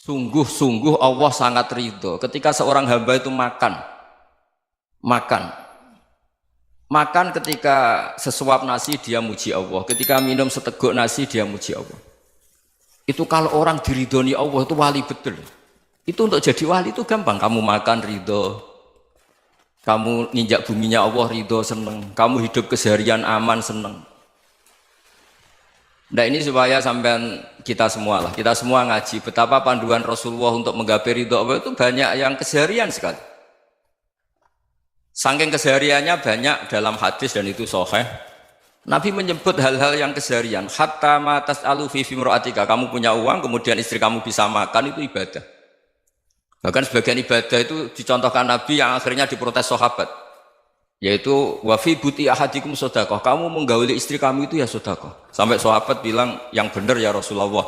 Sungguh-sungguh Allah sangat ridho ketika seorang hamba itu makan ketika sesuap nasi dia muji Allah, ketika minum seteguk nasi dia muji Allah. Itu kalau orang diridhoni Allah itu wali betul. Itu untuk jadi wali itu gampang, kamu makan ridho, kamu nginjak buminya Allah ridho seneng, kamu hidup keseharian aman seneng. Nah ini supaya sampean kita semua ngaji betapa panduan Rasulullah untuk menggapai ridho Allah itu banyak yang keseharian sekali. Saking kesehariannya banyak dalam hadis dan itu sahih. Nabi menyebut hal-hal yang keseharian. Hatta ma tas'alu fi fimra'atika, kamu punya uang kemudian istri kamu bisa makan itu ibadah. Bahkan sebagian ibadah itu dicontohkan Nabi yang akhirnya diprotes sahabat. Yaitu wa fi buti ahadikum sedekah, kamu menggauli istri kamu itu ya sedekah. Sampai sahabat bilang yang benar ya Rasulullah.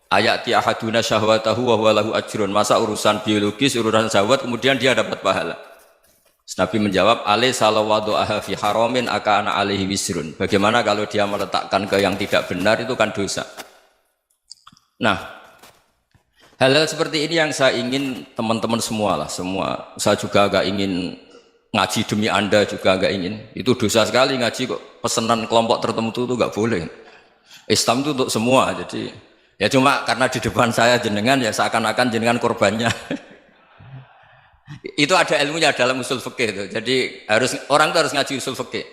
Ayati ahaduna syahwatahu wa huwa lahu ajrun. Masa urusan biologis, urusan syahwat kemudian dia dapat pahala. Nabi menjawab, alaysa lawadu'aha fi haramin akana alaihi wisrun. Bagaimana kalau dia meletakkan ke yang tidak benar itu kan dosa. Nah, hal-hal seperti ini yang saya ingin teman-teman semua. Saya juga agak ingin ngaji demi Anda juga agak ingin. Itu dosa sekali ngaji kok pesanan kelompok tertentu itu enggak boleh. Islam itu untuk semua. Jadi ya cuma karena di depan saya jenengan ya seakan-akan jenengan korbannya. Itu ada ilmunya dalam usul fikih itu. Jadi orang itu harus ngaji usul fikih.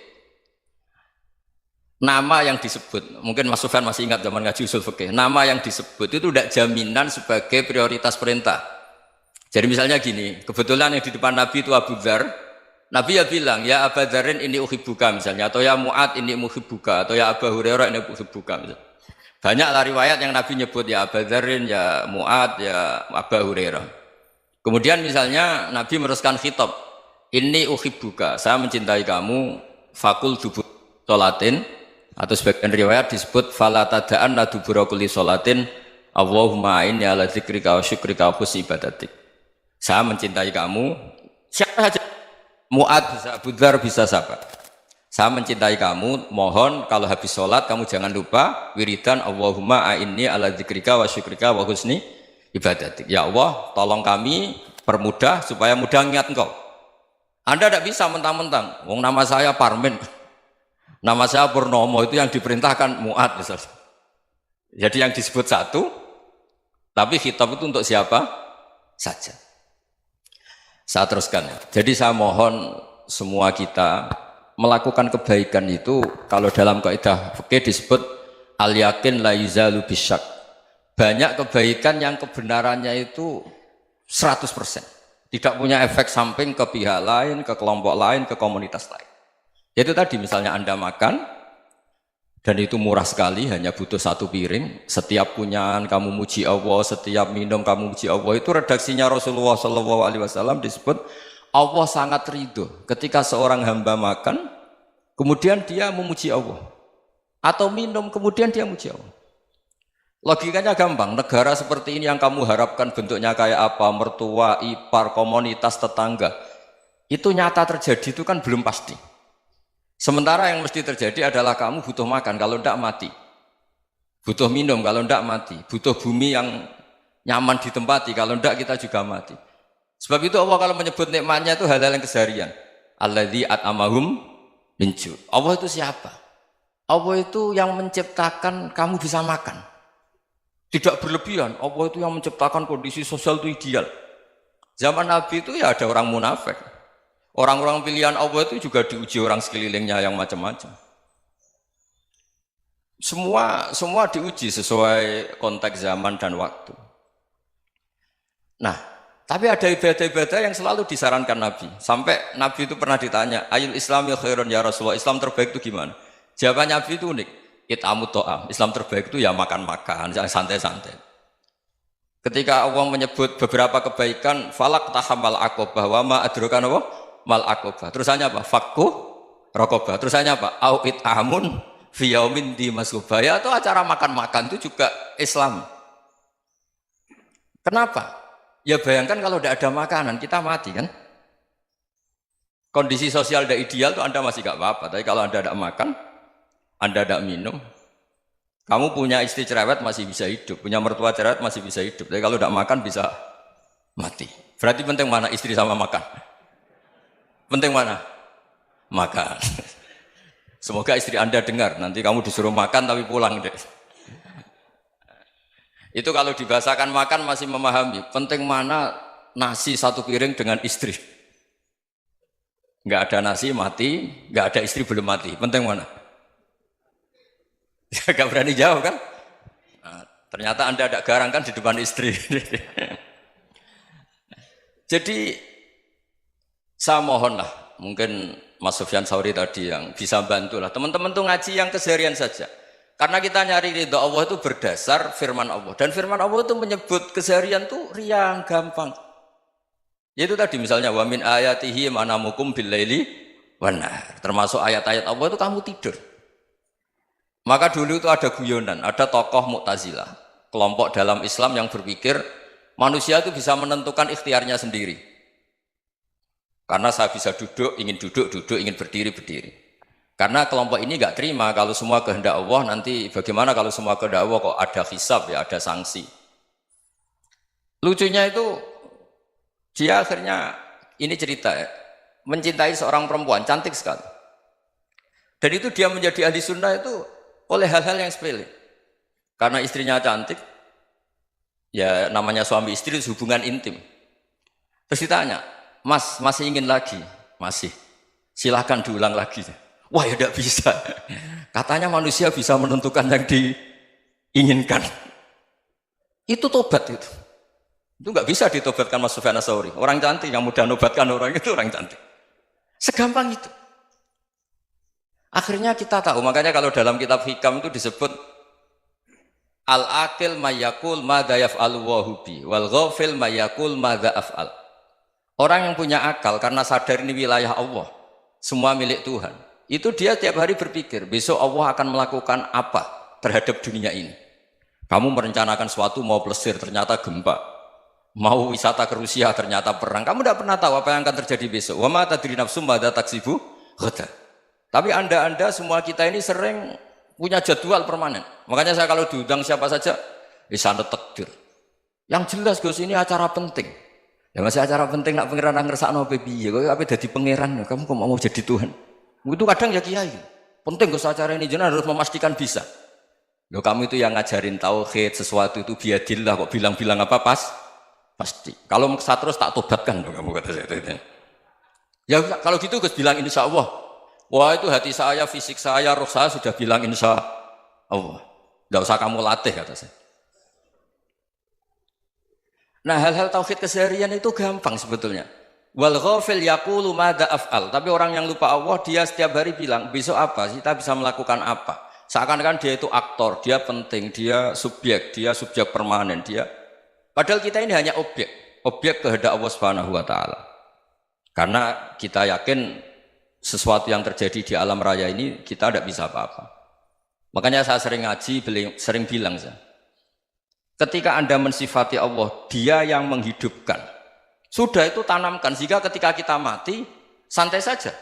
Nama yang disebut, mungkin Mas Sufyan masih ingat zaman ngaji usul fikih. Nama yang disebut itu tidak jaminan sebagai prioritas perintah. Jadi misalnya gini, kebetulan yang di depan Nabi itu Abu Dzar. Nabi ya bilang, ya Abu Dzarin ini uhibbuka misalnya, atau ya Mu'ad ini uhibbuka, atau ya Abu Hurairah ini uhibbuka misalnya. Banyaklah riwayat yang Nabi nyebut ya Abu Dzarin, ya Mu'ad, ya Abu Hurairah. Kemudian misalnya Nabi meneruskan khitab, ini uhibbuka, saya mencintai kamu, fakul dubur sholatin, atau sebagian riwayat disebut fala tada'an la dubura kulli sholatin, Allahumma inni ala dzikrika wa syukrika wa husni ibadatik. Saya mencintai kamu, siapa saja. Mu'ad bisa, Abu Dzar bisa siapa? Saya mencintai kamu, mohon kalau habis sholat kamu jangan lupa wiridan Allahumma a'inni ala dzikrika wa syukrika wa husni ibadatik. Ya Allah, tolong kami permudah supaya mudah ingat engkau. Anda tidak bisa mentang-mentang, wong nama saya Parmin, nama saya Purnomo, itu yang diperintahkan Mu'ad misalnya. Jadi yang disebut satu, tapi khitab itu untuk siapa saja. Saya teruskan. Jadi saya mohon semua kita melakukan kebaikan itu kalau dalam kaidah fikih disebut al yakin la yuzalu bisyak. Banyak kebaikan yang kebenarannya itu 100%. Tidak punya efek samping ke pihak lain, ke kelompok lain, ke komunitas lain. Itu tadi misalnya Anda makan dan itu murah sekali, hanya butuh satu piring. Setiap punyaan kamu muji Allah, setiap minum kamu muji Allah. Itu redaksinya Rasulullah SAW disebut Allah sangat ridho ketika seorang hamba makan, kemudian dia memuji Allah, atau minum kemudian dia muji Allah. Logikanya gampang. Negara seperti ini yang kamu harapkan bentuknya kayak apa, mertua, ipar, komunitas, tetangga, itu nyata terjadi itu kan belum pasti. Sementara yang mesti terjadi adalah kamu butuh makan, kalau tidak mati. Butuh minum, kalau tidak mati. Butuh bumi yang nyaman ditempati, kalau tidak kita juga mati. Sebab itu Allah kalau menyebut nikmatnya itu hal-hal yang keseharian. Alladzi at'amahum min ju'. Allah itu siapa? Allah itu yang menciptakan kamu bisa makan. Tidak berlebihan. Allah itu yang menciptakan kondisi sosial itu ideal. Zaman Nabi itu ya ada orang munafik. Orang-orang pilihan Allah itu juga diuji orang sekelilingnya yang macam-macam. Semua diuji sesuai konteks zaman dan waktu. Nah, tapi ada ibadah-ibadah yang selalu disarankan Nabi. Sampai Nabi itu pernah ditanya, ayul islami khairun ya Rasulullah, Islam terbaik itu gimana? Jawaban Nabi itu unik. It'amut to'am. Islam terbaik itu ya makan-makan, yang santai-santai. Ketika Allah menyebut beberapa kebaikan, falak tahamal aqobah wa ma adrokan Allah mal aqobah. Terusannya apa? Fakku raqobah. Terusannya apa? Au it'amun fi yaumin di masghubah. Ya itu acara makan-makan itu juga Islam. Kenapa? Ya bayangkan kalau tidak ada makanan kita mati kan? Kondisi sosial tidak ideal itu Anda masih gak apa-apa. Tapi kalau Anda tidak makan, Anda tidak minum, Kamu punya istri cerewet masih bisa hidup, punya mertua cerewet masih bisa hidup. Tapi kalau tidak makan bisa mati. Berarti penting mana istri sama makan? Penting mana? Makan. Semoga istri Anda dengar, nanti kamu disuruh makan tapi pulang deh. Itu kalau dibahasakan makan masih memahami. Penting mana nasi satu piring dengan istri. Nggak ada nasi mati, nggak ada istri belum mati. Penting mana? Gak berani jawab kan? Nah, ternyata Anda ada garang kan di depan istri. Jadi saya mohonlah, mungkin Mas Sufyan Sauri tadi yang bisa bantulah. Teman-teman tuh ngaji yang keseharian saja. Karena kita nyari ridha Allah itu berdasar firman Allah. Dan firman Allah itu menyebut keseharian tuh riang, gampang. Yaitu tadi misalnya wa min ayatihi manamukum bil laili wan nahar. Termasuk ayat-ayat Allah itu kamu tidur. Maka dulu itu ada guyonan, ada tokoh Mu'tazilah, kelompok dalam Islam yang berpikir manusia itu bisa menentukan ikhtiarnya sendiri. Karena saya bisa duduk, ingin berdiri, berdiri. Karena kelompok ini nggak terima kalau semua kehendak Allah, nanti bagaimana kalau semua kehendak Allah kok ada hisab ya, ada sanksi. Lucunya itu dia akhirnya, ini cerita ya, mencintai seorang perempuan, cantik sekali. Dan itu dia menjadi ahli sunnah itu oleh hal-hal yang sepele. Karena istrinya cantik, ya namanya suami istri itu hubungan intim. Terus ditanya, Mas, masih ingin lagi? Masih. Silahkan diulang lagi. Wah ya tidak bisa. Katanya manusia bisa menentukan yang diinginkan. Itu tobat itu. Itu nggak bisa ditobatkan Mas Sufyan Ats-Tsauri. Orang cantik yang mudah nobatkan orang itu orang cantik. Segampang itu. Akhirnya kita tahu, makanya kalau dalam kitab Hikam itu disebut al-aqil mayyakul madza yaf'alu wa hubi wal ghafil mayyakul madza af'al. Orang yang punya akal karena sadar ini wilayah Allah, semua milik Tuhan. Itu dia tiap hari berpikir, besok Allah akan melakukan apa terhadap dunia ini. Kamu merencanakan suatu mau plesir, ternyata gempa. Mau wisata ke Rusia, ternyata perang. Kamu tidak pernah tahu apa yang akan terjadi besok. Wa ma tadri nafsum madza taksibu ghadan. Tapi anda semua kita ini sering punya jadwal permanen. Makanya saya kalau diundang siapa saja, sanad takdir. Yang jelas Gus ini acara penting. Ya masih acara penting nak pangeran ngersakno piye? Kok ape dadi pangeran? Kamu kok mau jadi Tuhan? Itu kadang ya kiai. Penting Gus acara ini jenengan harus memastikan bisa. Loh kamu itu yang ngajarin tauhid, sesuatu itu biadillah kok bilang-bilang apa pasti. Kalau maksa terus tak tobatkan loh kamu kata saya. Ya kalau gitu Gus bilang insya Allah. Wah itu hati saya, fisik saya, roh saya sudah bilang insya Allah. Tidak usah kamu latih kata saya. Nah hal-hal tauhid keseharian itu gampang sebetulnya. Wal ghafil yaqulu madza af'al. Tapi orang yang lupa Allah dia setiap hari bilang besok apa? Kita bisa melakukan apa? Seakan-akan dia itu aktor, dia penting, dia subjek permanen, dia. Padahal kita ini hanya objek kehendak Allah Subhanahu wa taala. Karena kita yakin sesuatu yang terjadi di alam raya ini kita tidak bisa apa-apa. Makanya saya sering ngaji, sering bilang saya, ketika Anda mensifati Allah, Dia yang menghidupkan. Sudah itu tanamkan sehingga ketika kita mati santai saja.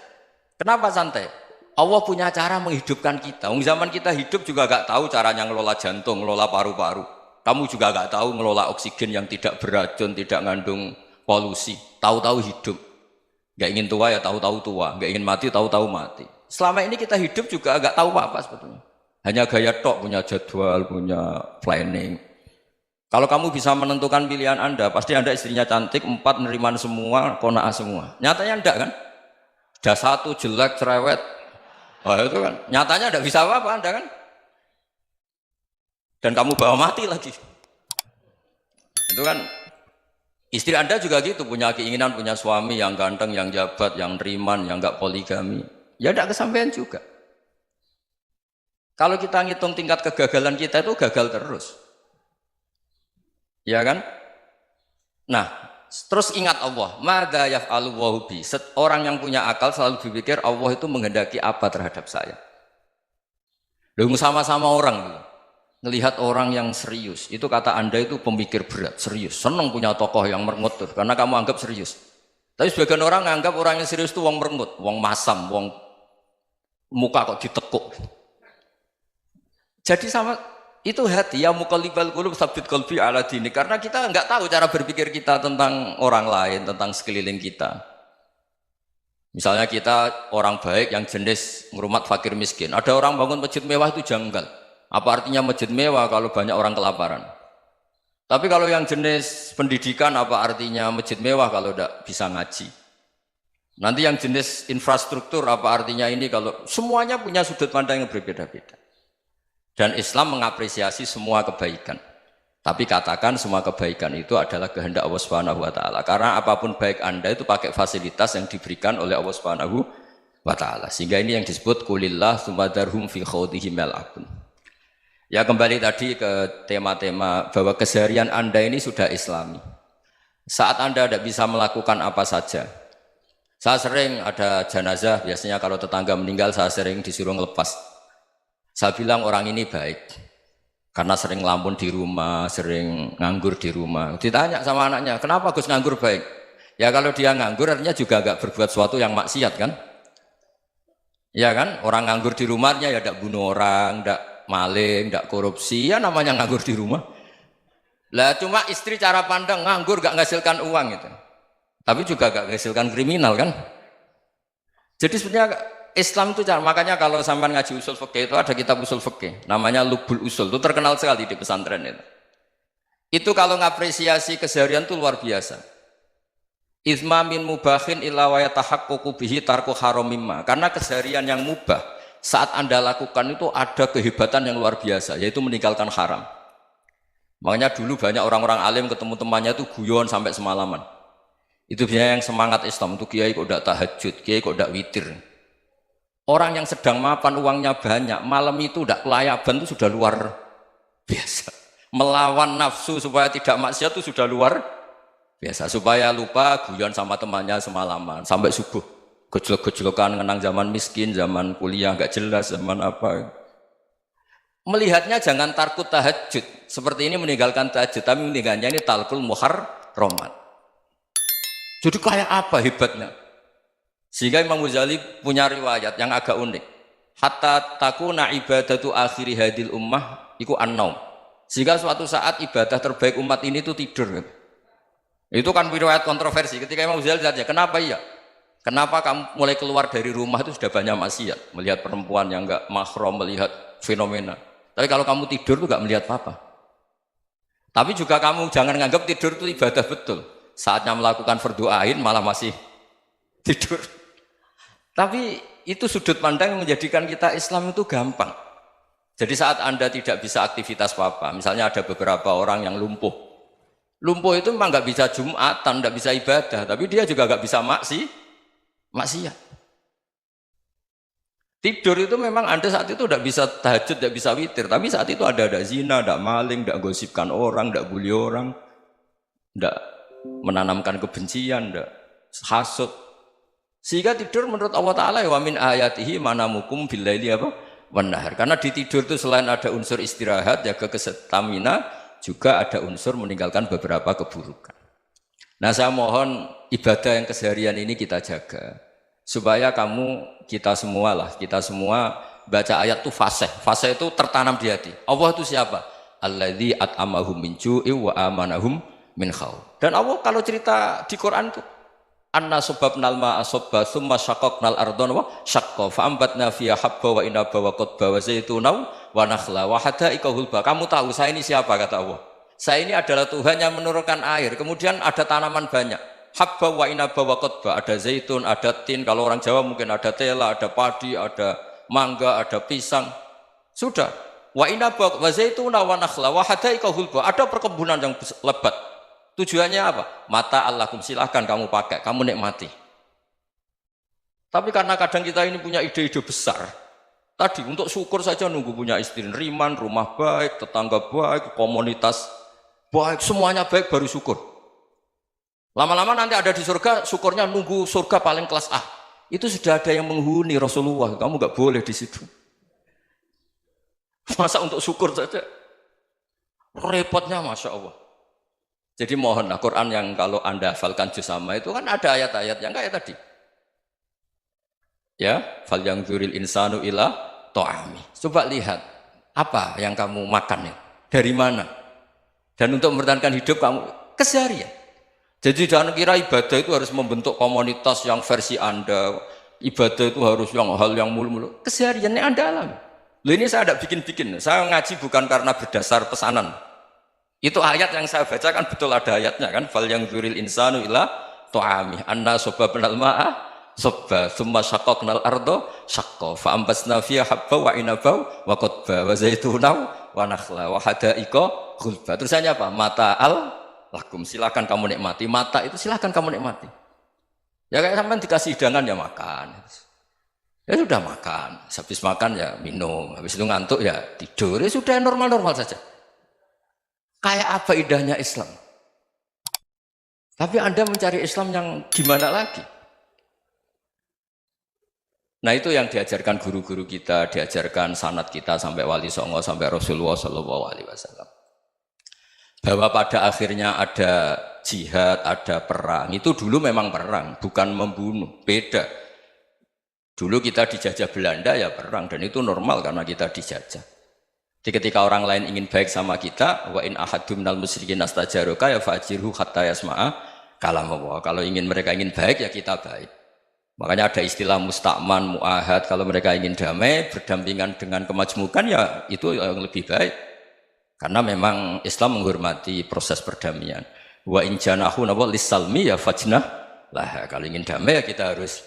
Kenapa santai? Allah punya cara menghidupkan kita. Zaman kita hidup juga gak tahu caranya ngelola jantung, ngelola paru-paru. Kamu juga gak tahu ngelola oksigen yang tidak beracun, tidak mengandung polusi. Tahu-tahu hidup. Gak ingin tua ya tahu-tahu tua, gak ingin mati tahu-tahu mati. Selama ini kita hidup juga gak tahu apa-apa sebetulnya. Hanya gaya tok, punya jadwal, punya planning. Kalau kamu bisa menentukan pilihan Anda, pasti Anda istrinya cantik, 4 neriman semua, kona'ah semua. Nyatanya enggak kan? Ada 1 jelek, cerewet. Oh itu kan, nyatanya enggak bisa apa-apa Anda kan? Dan kamu bawa mati lagi. Itu kan. Istri Anda juga gitu, punya keinginan, punya suami yang ganteng, yang jabat, yang neriman, yang enggak poligami. Ya enggak kesampaian juga. Kalau kita ngitung tingkat kegagalan kita itu gagal terus. Ya kan? Nah, terus ingat Allah, madza yaf'alu wa bi. Orang yang punya akal selalu berpikir Allah itu menghendaki apa terhadap saya. Lalu sama-sama orang ngelihat orang yang serius, itu kata Anda itu pemikir berat, serius, senang punya tokoh yang merengut tuh, karena kamu anggap serius. Tapi sebagian orang anggap orang yang serius itu wong merengut, wong masam, wong muka kok ditekuk. Jadi sama Itu hati, ya muqallibal qulub tsabbit qalbi ala dini. Karena kita nggak tahu cara berpikir kita tentang orang lain, tentang sekeliling kita. Misalnya kita orang baik yang jenis ngrumat fakir miskin. Ada orang bangun masjid mewah itu janggal. Apa artinya masjid mewah kalau banyak orang kelaparan? Tapi kalau yang jenis pendidikan apa artinya masjid mewah kalau tidak bisa ngaji? Nanti yang jenis infrastruktur apa artinya ini kalau semuanya punya sudut pandang yang berbeda-beda. Dan Islam mengapresiasi semua kebaikan. Tapi katakan semua kebaikan itu adalah kehendak Allah Subhanahu wa taala. Karena apapun baik Anda itu pakai fasilitas yang diberikan oleh Allah Subhanahu wa taala. Sehingga ini yang disebut qulillah tsumadarhum fi khawdihim yal'abun. Ya kembali tadi ke tema-tema bahwa keseharian Anda ini sudah Islami. Saat Anda tidak bisa melakukan apa saja. Saya sering ada jenazah, biasanya kalau tetangga meninggal saya sering disuruh ngelepas. Saya bilang orang ini baik karena sering ngelamun di rumah, sering nganggur di rumah. Ditanya sama anaknya, kenapa Gus nganggur baik? Ya kalau dia nganggur artinya juga agak berbuat sesuatu yang maksiat kan? Ya kan? Orang nganggur di rumahnya ya tidak bunuh orang, tidak maling, tidak korupsi, ya namanya nganggur di rumah. Lah cuma istri cara pandang nganggur gak menghasilkan uang itu. Tapi juga gak menghasilkan kriminal kan? Jadi sebenarnya Islam itu makanya kalau sampai ngaji usul fikih itu ada kitab usul fikih namanya Lubul Usul, itu terkenal sekali di pesantren itu. Itu kalau ngapresiasi keseharian itu luar biasa. Izma min mubahin illa wa yatahaqqaqu bihi tarku haramimma. Karena keseharian yang mubah saat Anda lakukan itu ada kehebatan yang luar biasa, yaitu meninggalkan haram. Makanya dulu banyak orang-orang alim ketemu temannya itu guyon sampai semalaman. Itu biasanya yang semangat Islam itu kiai kok tidak tahajud, kiai kok tidak witir. Orang yang sedang mapan uangnya banyak, malam itu tidak kelayaban itu sudah luar biasa. Melawan nafsu supaya tidak maksiat itu sudah luar biasa. Supaya lupa guyon sama temannya semalaman sampai subuh. Gejlok-gejlokan ngenang zaman miskin, zaman kuliah nggak jelas, zaman apa. Melihatnya jangan takut tahajud. Seperti ini meninggalkan tahajud, tapi meninggalkannya ini talqul muharramat. Jadi kayak apa hebatnya? Sehingga Imam Ghazali punya riwayat yang agak unik. Hatta takuna ibadatu akhiri hadil ummah iku an-naum. Sehingga suatu saat ibadah terbaik umat ini itu tidur. Itu kan riwayat kontroversi. Ketika Imam Ghazali tanya, kenapa iya? Kenapa kamu mulai keluar dari rumah itu sudah banyak maksiat? Melihat perempuan yang enggak mahram, melihat fenomena. Tapi kalau kamu tidur itu enggak melihat apa-apa. Tapi juga kamu jangan menganggap tidur itu ibadah betul. Saatnya melakukan fardhu ain malah masih tidur. Tapi itu sudut pandang yang menjadikan kita Islam itu gampang. Jadi saat Anda tidak bisa aktivitas apa-apa, misalnya ada beberapa orang yang lumpuh. Lumpuh itu memang nggak bisa Jumatan, nggak bisa ibadah, tapi dia juga nggak bisa maksiat. Tidur itu memang Anda saat itu tidak bisa tahajud, tidak bisa witir, tapi saat itu ada zina, ada maling, tidak gosipkan orang, tidak bully orang, tidak menanamkan kebencian, tidak hasud. Sehingga tidur menurut Allah Ta'ala wa min ayatihi manamukum billaili apa? Wan-nahar. Karena di tidur itu selain ada unsur istirahat, jaga kestamina, juga ada unsur meninggalkan beberapa keburukan. Nah saya mohon ibadah yang keseharian ini kita jaga. Supaya kita semua baca ayat itu fasih. Fasih itu tertanam di hati. Allah itu siapa? Alladzi at'amahum min ju'i wa amanahum min khauf. Dan Allah kalau cerita di Quran itu anna subabnal ma'a subba summa syaqaqnal ardon wa syaqqa fa'ambatna fiha habba wa inaba wa qadba wa zaituna wa nakhla wa hadaika hulba. Kamu tahu saya ini siapa, kata Allah. Saya ini adalah Tuhan yang menurunkan air, kemudian ada tanaman banyak. Habba wa inaba wa qadba, ada zaitun, ada tin, kalau orang Jawa mungkin ada tela, ada padi, ada mangga, ada pisang. Sudah. Wa inaba wa zaituna wa nakhla wa hadaika hulba. Ada perkebunan yang lebat. Tujuannya apa? Mata Allahkum, silahkan kamu pakai, kamu nikmati. Tapi karena kadang kita ini punya ide-ide besar. Tadi untuk syukur saja nunggu punya istri riman, rumah baik, tetangga baik, komunitas baik, semuanya baik baru syukur. Lama-lama nanti ada di surga, syukurnya nunggu surga paling kelas A. Itu sudah ada yang menghuni Rasulullah, kamu nggak boleh di situ. Masa untuk syukur saja? Repotnya Masya Allah. Jadi mohonlah Quran yang kalau Anda hafalkan juz sama itu kan ada ayat-ayat yang kayak tadi. Ya, fal yang dzuril insanu ila ta'ami. Coba lihat. Apa yang kamu makan ya? Dari mana? Dan untuk mempertahankan hidup kamu keseharian. Jadi jangan kira ibadah itu harus membentuk komunitas yang versi Anda. Ibadah itu harus yang hal yang mulu-mulu. Kesehariannya Anda alami. Loh ini saya tidak bikin-bikin. Saya ngaji bukan karena berdasar pesanan. Itu ayat yang saya bacakan betul ada ayatnya kan. Fal yang dzuril insanu ila tu'ami anna sababnal ma'a sabba thumma syaqqaqnal ardo syaqqa fa ambasna fiha habba wa inaba wa qadba wa zaituna wa nakhla wa hada'iqa ghulba. Terusannya apa? Mata'al lakum, silakan kamu nikmati. Mata itu silakan kamu nikmati. Ya kayak sampean dikasih hidangan ya makan. Ya sudah makan, habis makan ya minum, habis itu ngantuk ya tidur. Ya sudah normal-normal saja. Kayak apa indahnya Islam? Tapi Anda mencari Islam yang gimana lagi? Nah itu yang diajarkan guru-guru kita, diajarkan sanad kita sampai Wali Songo, sampai Rasulullah SAW. Bahwa pada akhirnya ada jihad, ada perang. Itu dulu memang perang, bukan membunuh, beda. Dulu kita dijajah Belanda ya perang, dan itu normal karena kita dijajah. Jadi ketika orang lain ingin baik sama kita, wa in ahadum minal musyrikin astajaruka ya fajirhu hatta yasma'a kalam Allah. Kalau mereka ingin baik ya kita baik. Makanya ada istilah mustakman, mu'ahad. Kalau mereka ingin damai, berdampingan dengan kemajmukan ya itu yang lebih baik. Karena memang Islam menghormati proses perdamaian. Wa in janahu lis-salmi ya fajnah lah. Kalau ingin damai ya kita harus